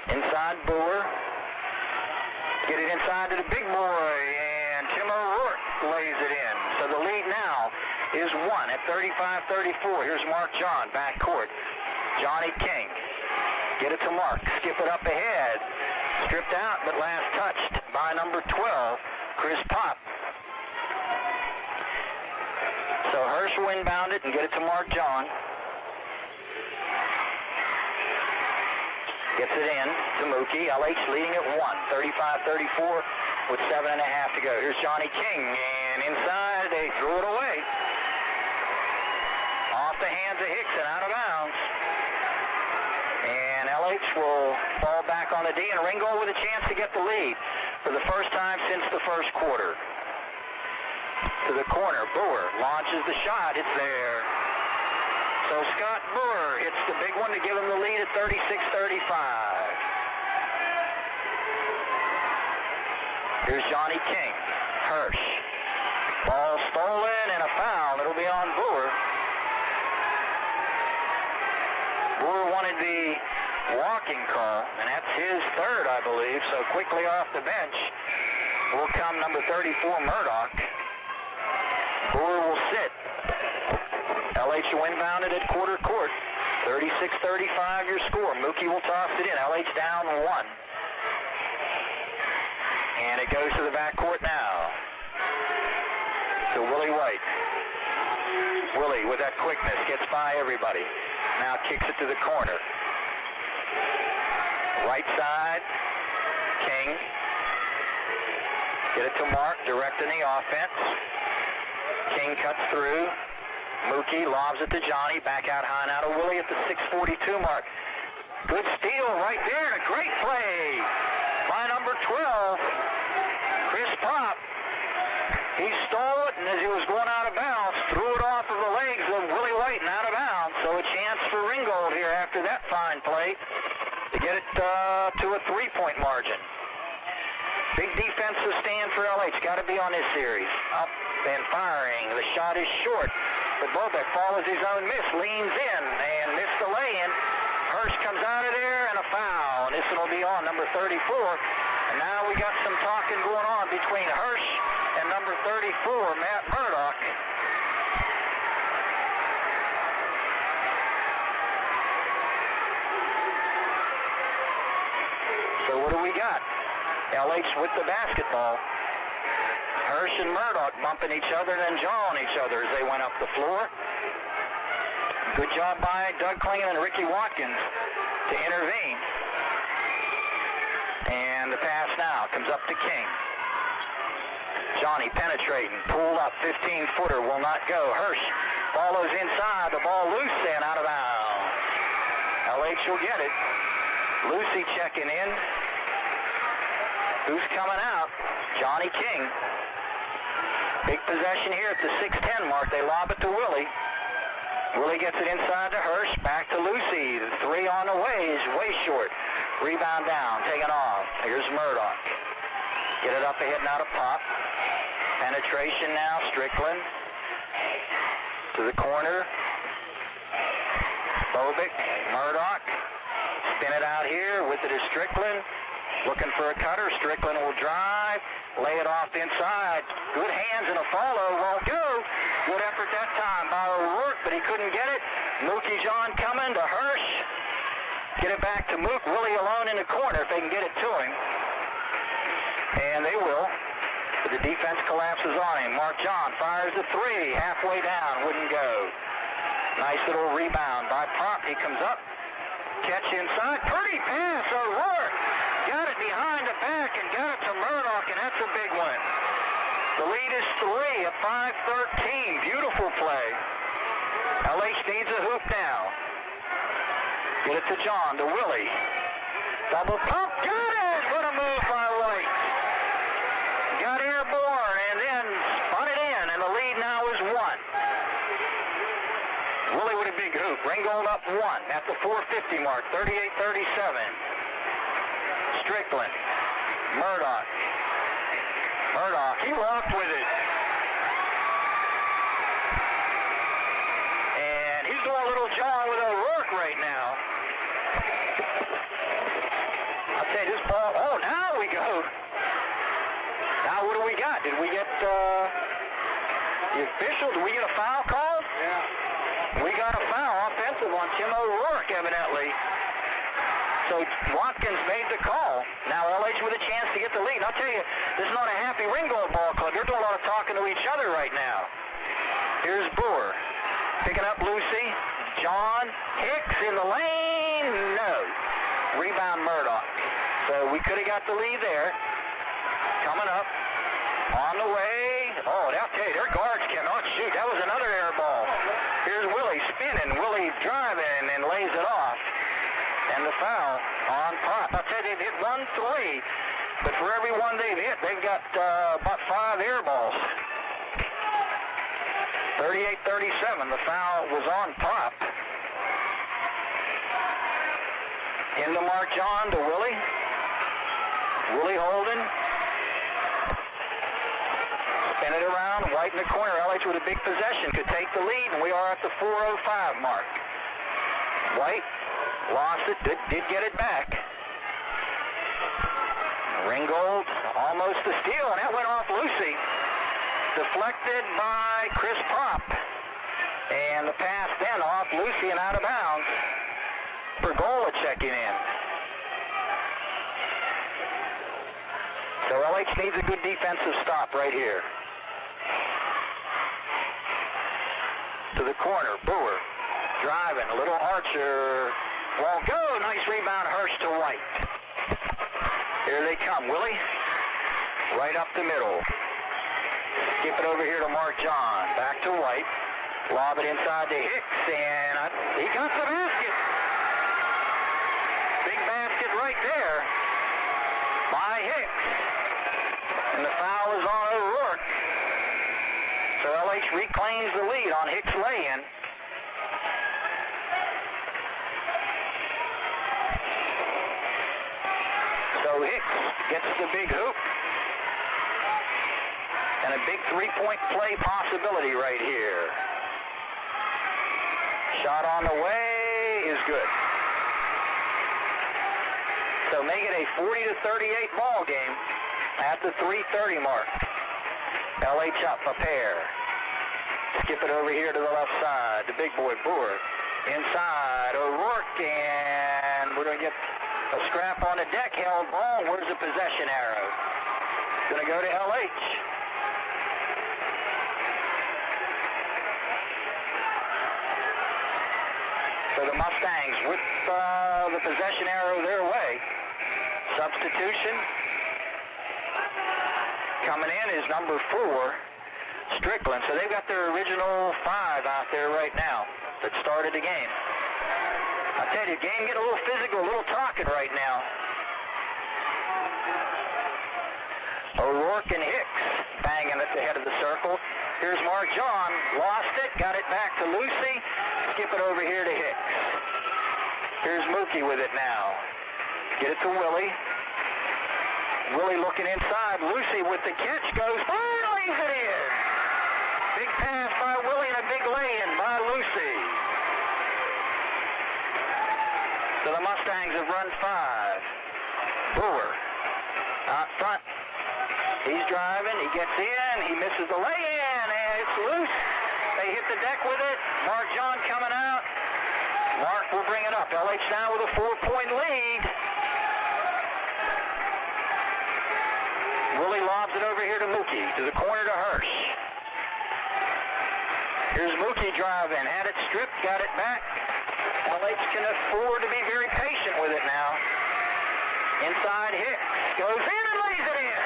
Inside Brewer. Get it inside to the big boy, and Tim O'Rourke lays it in. So the lead now is 1 at 35-34. Here's Mark John, backcourt. Johnny King. Get it to Mark. Skip it up ahead. Stripped out, but last touched by number 12, Chris Pop. So Hirsch will inbound it and get it to Mark John. Gets it in to Mookie. LH leading at 1, 35-34 with 7.5 to go. Here's Johnny King, and inside they threw it away. Off the hands of Hickson, out of bounds. And LH will fall back on the D, and Ringgold with a chance to get the lead for the first time since the 1st quarter. To the corner, Brewer launches the shot. It's there. So Scott Brewer hits the big one to give him the lead at 36-35. Here's Johnny King. Hirsch. Ball stolen and a foul. It'll be on Brewer. Brewer wanted the walking call, and that's his 3rd, I believe. So quickly off the bench will come number 34, Murdoch. Brewer will sit. LH will inbound it at quarter court. 36-35 your score. Mookie will toss it in. LH down 1. And it goes to the backcourt now. To Willie White. Willie with that quickness gets by everybody. Now kicks it to the corner. Right side. King. Get it to Mark, directing the offense. King cuts through. Mookie lobs it to Johnny. Back out high now to Willie at the 6:42 mark. Good steal right there, and a great play by number 12, Chris Pop. He stole it, and as he was going out of bounds, threw it fine play to get it to a 3-point margin. Big defensive stand for LH. Got to be on this series. Up and firing. The shot is short. But Bobek follows his own miss, leans in, and missed the lay-in. Hirsch comes out of there, and a foul. And this will be on number 34. And now we got some talking going on between Hirsch and number 34, Matt Murdoch. So what do we got? LH with the basketball. Hirsch and Murdoch bumping each other and then jawing each other as they went up the floor. Good job by Doug Klingon and Ricky Watkins to intervene. And the pass now comes up to King. Johnny penetrating, pulled up, 15-footer, will not go. Hirsch follows inside, the ball loose and out of bounds. LH will get it. Lucy checking in. Who's coming out? Johnny King. Big possession here at the 6:10 mark. They lob it to Willie. Willie gets it inside to Hirsch. Back to Lucy. The three on the way is way short. Rebound down. Taken off. Here's Murdoch. Get it up ahead, now to Pop. Penetration now. Strickland. To the corner. Bobek. Murdoch. Spin it out here. With it is Strickland. Looking for a cutter. Strickland will drive. Lay it off inside. Good hands and a follow. Won't go. Good effort that time by O'Rourke, but he couldn't get it. Mookie John coming to Hirsch. Get it back to Mook. Willie alone in the corner if they can get it to him. And they will. But the defense collapses on him. Mark John fires a three. Halfway down. Wouldn't go. Nice little rebound by Pop. He comes up. Catch inside. Pretty pass. O'Rourke. Got it behind the back and got it to Murdoch, and that's a big one. The lead is 3 at 5:13. Beautiful play. LH needs a hoop now. Get it to John, to Willie. Double pump. Got it! What a move by White. Got airborne and then spun it in, and the lead now is 1. Willie with a big hoop. Ringgold up 1 at the 4:50 mark. 38-37. Strickland. Murdoch. Murdoch, he walked with it. And he's doing a little jaw with O'Rourke right now. I'll tell you, this ball, oh, now we go. Now what do we got? Did we get the official? Did we get a foul called? Yeah. We got a foul, offensive on Tim O'Rourke, evidently. So Watkins made the call. Now LH with a chance to get the lead. I'll tell you, this is not a happy Ringgold ball club. They're doing a lot of talking to each other right now. Here's Boer. Picking up Lucy. John. Hicks in the lane. No. Rebound Murdoch. So we could have got the lead there. Coming up. On the way. Oh, I'll tell you, their guards cannot shoot. That was another air ball. Here's Willie spinning. Willie driving and lays it off. And the foul on Pop. I'll tell you, they've hit 1 3, but for every one they've hit, they've got about 5 air balls. 38-37, the foul was on Pop. Into Mark John to Willie. Willie holding. Spin it around, White in the corner. LH with a big possession, could take the lead, and we are at the 4:05 mark. White. Lost it, did get it back. Ringgold, almost a steal, and that went off Lucy. Deflected by Chris Pop. And the pass then off Lucy and out of bounds. Pergola checking in. So LH needs a good defensive stop right here. To the corner, Boer. Driving, a little Archer. Won't go. Nice rebound, Hirsch to White. Here they come. Willie, right up the middle. Skip it over here to Mark John. Back to White. Lob it inside to Hicks, and he got the basket. Big basket right there by Hicks. And the foul is on O'Rourke. So LH reclaims the lead on Hicks' lay-in. gets the big hoop. And a big three-point play possibility right here. Shot on the way is good. So make it a 40-38 ball game at the 3:30 mark. LH up a pair. Skip it over here to the left side. The big boy, Boer. Inside, O'Rourke, and we're going to get a scrap on the deck. Held ball. Where's the possession arrow? Going to go to LH. So the Mustangs with the possession arrow their way. Substitution. Coming in is number 4, Strickland. So they've got their original 5 out there right now that started the game. I tell you, game getting a little physical, a little talking right now. O'Rourke and Hicks banging at the head of the circle. Here's Mark John, lost it, got it back to Lucy. Skip it over here to Hicks. Here's Mookie with it now. Get it to Willie. Willie looking inside. Lucy with the catch goes, lays it in. Big pass by Willie and a big lay-in by Lucy. So the Mustangs have run 5. Boer out front. He's driving. He gets in. He misses the lay-in, and it's loose. They hit the deck with it. Mark John coming out. Mark will bring it up. LH now with a 4-point lead. Willie lobs it over here to Mookie, to the corner to Hirsch. Here's Mookie driving, had it stripped, got it back. LH can afford to be very patient with it now. Inside Hicks, goes in and lays it in.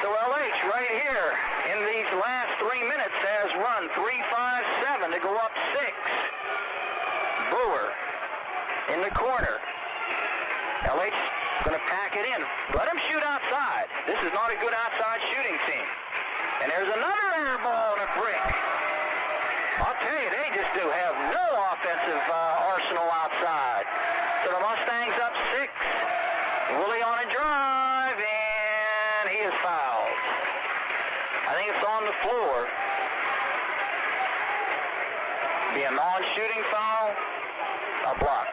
So LH right here in these last 3 minutes has run 3-5-7 to go up 6. Boer in the corner. LH going to pack it in. Let him shoot outside. This is not a good outside shooting team. And there's another air ball to Brick. I'll tell you, they just do have no offensive arsenal outside. So the Mustangs up 6. Willie on a drive, and he is fouled. I think it's on the floor. Be a non-shooting foul, a block.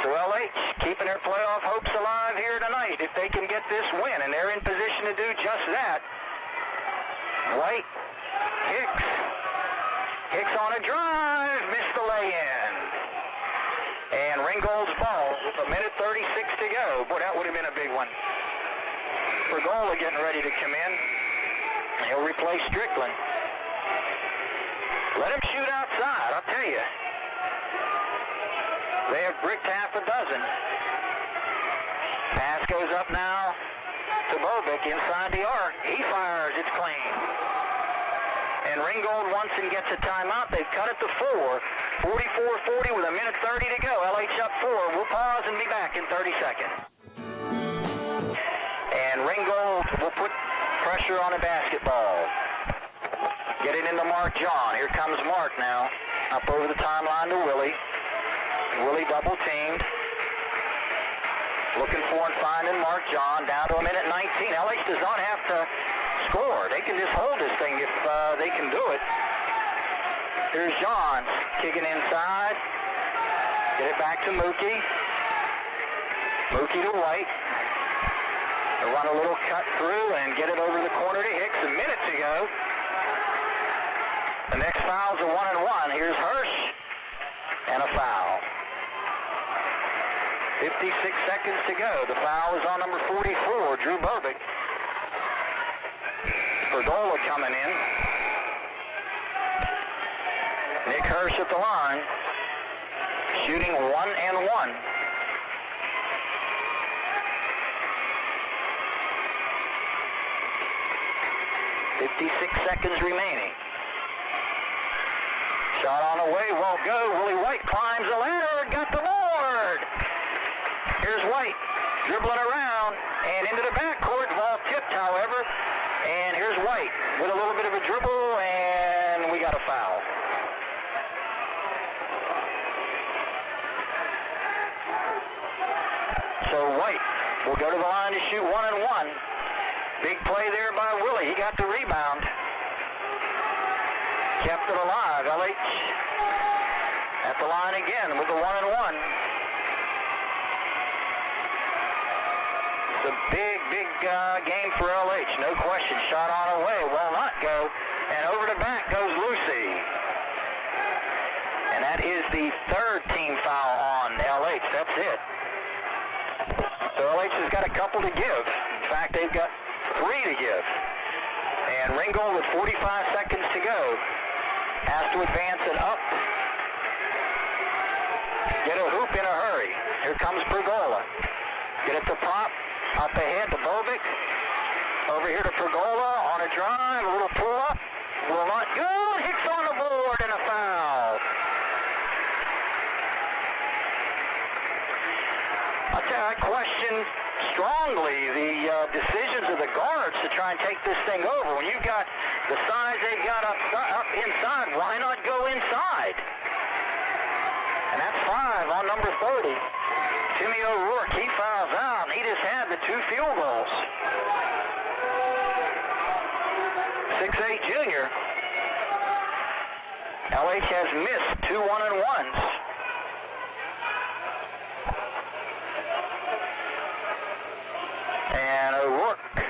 So LH keeping their playoff hopes alive here tonight if they can get this win, and they're in position to do just that. White, Hicks. Hicks on a drive, missed the lay-in. And Ringgold's ball with 1:36 to go. Boy, that would have been a big one. Pergola getting ready to come in. He'll replace Strickland. Let him shoot outside, I'll tell you. They have bricked half a dozen. Pass goes up now to Bobick inside the arc. He fires, it's clean. And Ringgold once and gets a timeout. They've cut it to 4. 44-40 with 1:30 to go. LH up 4. We'll pause and be back in 30 seconds. And Ringgold will put pressure on the basketball. Get it into Mark John. Here comes Mark now. Up over the timeline to Willie. Willie double teamed. Looking for and finding Mark John down to 1:19. LH does not have to score. They can just hold this thing if they can do it. Here's Johns kicking inside. Get it back to Mookie. Mookie to White. They'll run a little cut through and get it over the corner to Hicks. A minute to go. The next foul's a 1-and-1. Here's Hirsch. And a foul. 56 seconds to go. The foul is on number 44, Drew Bobick. Pergola coming in. Nick Hirsch at the line. Shooting 1-and-1. Seconds remaining. Shot on the way, won't go. Willie White climbs the ladder, got the board. Here's White, dribbling around and into the backcourt. Ball tipped, however. And here's White with a little bit of a dribble, and we got a foul. one. Big play there by Willie. He got the rebound. Kept it alive. LH at the line again with the 1-and-1. It's a big game for LH. No question. Shot on away. Will not go. And over the back goes Lucy. And that is the third team foul on LH. That's it. So LH has got a couple to give. In fact, they've got 3 to give. And Ringgold with 45 seconds to go has to advance it up. Get a hoop in a hurry. Here comes Pergola. Get it to Pop. Up ahead to Bobic. Over here to Pergola on a drive. A little pull up. Will not go. Hits on the board and a foul. I question strongly the decisions of the guards to try and take this thing over. When you've got the size they've got up inside, why not go inside? And that's 5 on number 30. Timmy O'Rourke, he fouls out, and he just had the 2 field goals. 6'8" junior. LH has missed 2 1-and-1s. And O'Rourke.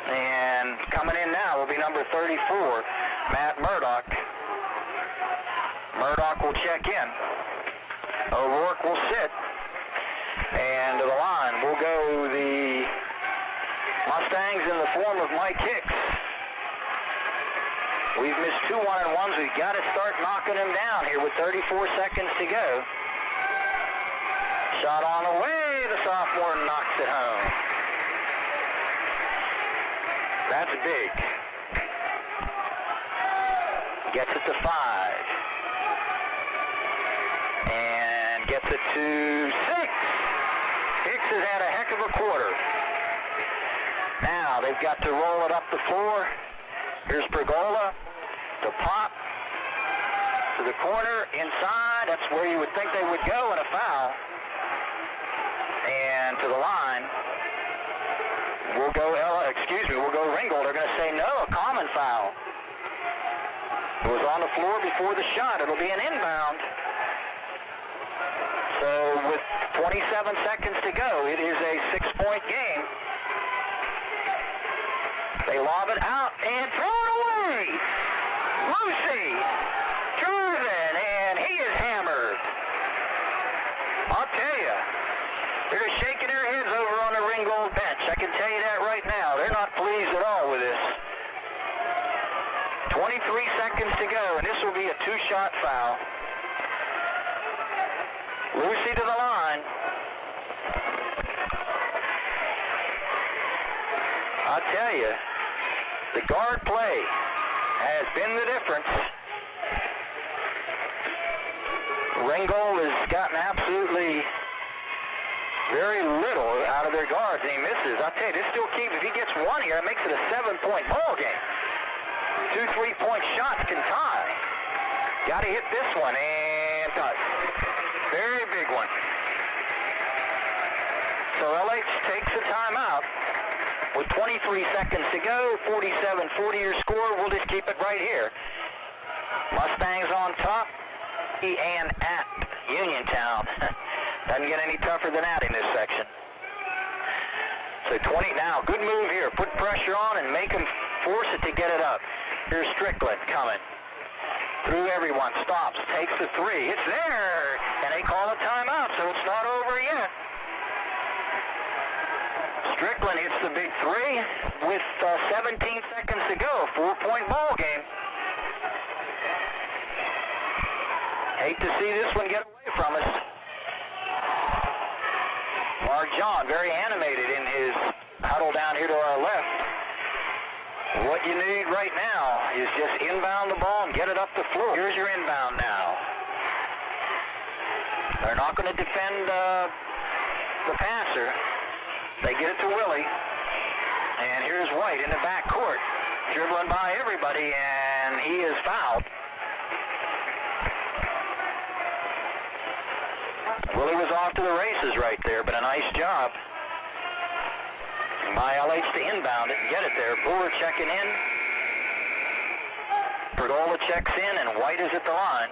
And coming in now will be number 34, Matt Murdoch. Murdoch will check in. O'Rourke will sit. And to the line will go the Mustangs in the form of Mike Hicks. We've missed 2 1-and-1s. We've got to start knocking them down here with 34 seconds to go. Shot on the way. The sophomore knocks it home. That's big. Gets it to 5. And gets it to 6. Hicks has had a heck of a quarter. Now they've got to roll it up the floor. Here's Pergola to Pop to the corner inside. That's where you would think they would go in a foul. And to the line, we'll go Ringgold. They're going to say no, a common foul. It was on the floor before the shot. It'll be an inbound. So with 27 seconds to go, it is a 6-point game. They lob it out and throw it away. Lucy driven, and he is hammered. I'll tell you, they're just shaking their heads over on the Ringgold bench. I can tell you that right now. They're not pleased at all with this. 23 seconds to go, and this will be a 2-shot foul. Lucy to the line. I'll tell you, the guard play has been the difference. Ringgold has gotten absolutely very little out of their guards, and he misses. I'll tell you, this still keeps, if he gets one here, it makes it a 7-point ball game. 2 3-point shots can tie. Got to hit this one, and touch. Very big one. So LH takes a timeout. With 23 seconds to go, 47-40 your score. We'll just keep it right here. Mustangs on top and at Uniontown. Doesn't get any tougher than that in this section. So 20 now. Good move here. Put pressure on and make them force it to get it up. Here's Strickland coming. Through everyone. Stops. Takes the 3. It's there. And they call a timeout, so it's not over yet. Strickland hits the big 3 with 17 seconds to go. 4-point ball game. Hate to see this one get away from us. Mark John, very animated in his huddle down here to our left. What you need right now is just inbound the ball and get it up the floor. Here's your inbound now. They're not going to defend the passer. They get it to Willie. And here's White in the backcourt, dribbling by everybody, and he is fouled. Willie was off to the races right there, but a nice job. by LH to inbound it and get it there. Brewer checking in. Pergola checks in, and White is at the line.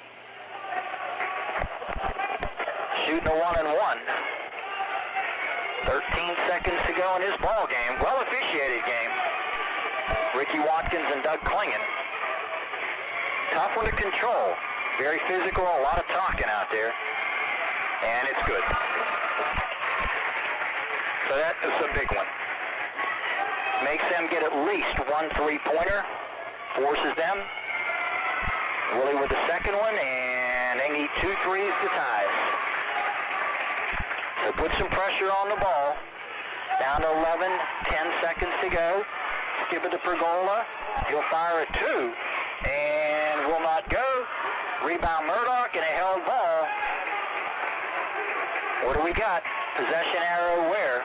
Shooting a 1-and-1. 13 seconds to go in his ball game. Well officiated game. Ricky Watkins and Doug Klingon. Tough one to control. Very physical, a lot of talking out there. And it's good. So that is a big one. Makes them get at least one three-pointer. Forces them. Willie with the second one, and they need 2 threes to tie. So put some pressure on the ball. Down to 11, 10 seconds to go. Give it to Pergola. He'll fire a 2, and will not go. Rebound Murdoch, and a held ball. What do we got? Possession arrow where?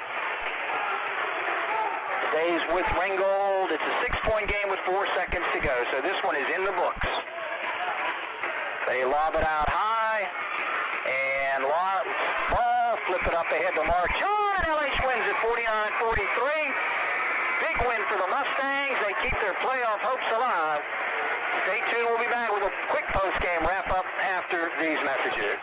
Stays with Ringgold. It's a 6-point game with 4 seconds to go, so this one is in the books. They lob it out high, and ball, flip it up ahead to Mark John, and LH wins at 49-43. Big win for the Mustangs. They keep their playoff hopes alive. Stay tuned. We'll be back with a quick post-game wrap-up after these messages.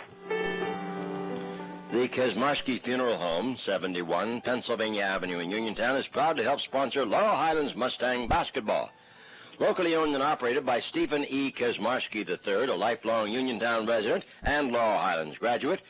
The Kesmarsky Funeral Home, 71 Pennsylvania Avenue in Uniontown, is proud to help sponsor Laurel Highlands Mustang basketball. Locally owned and operated by Stephen E. Kesmarsky III, a lifelong Uniontown resident and Laurel Highlands graduate.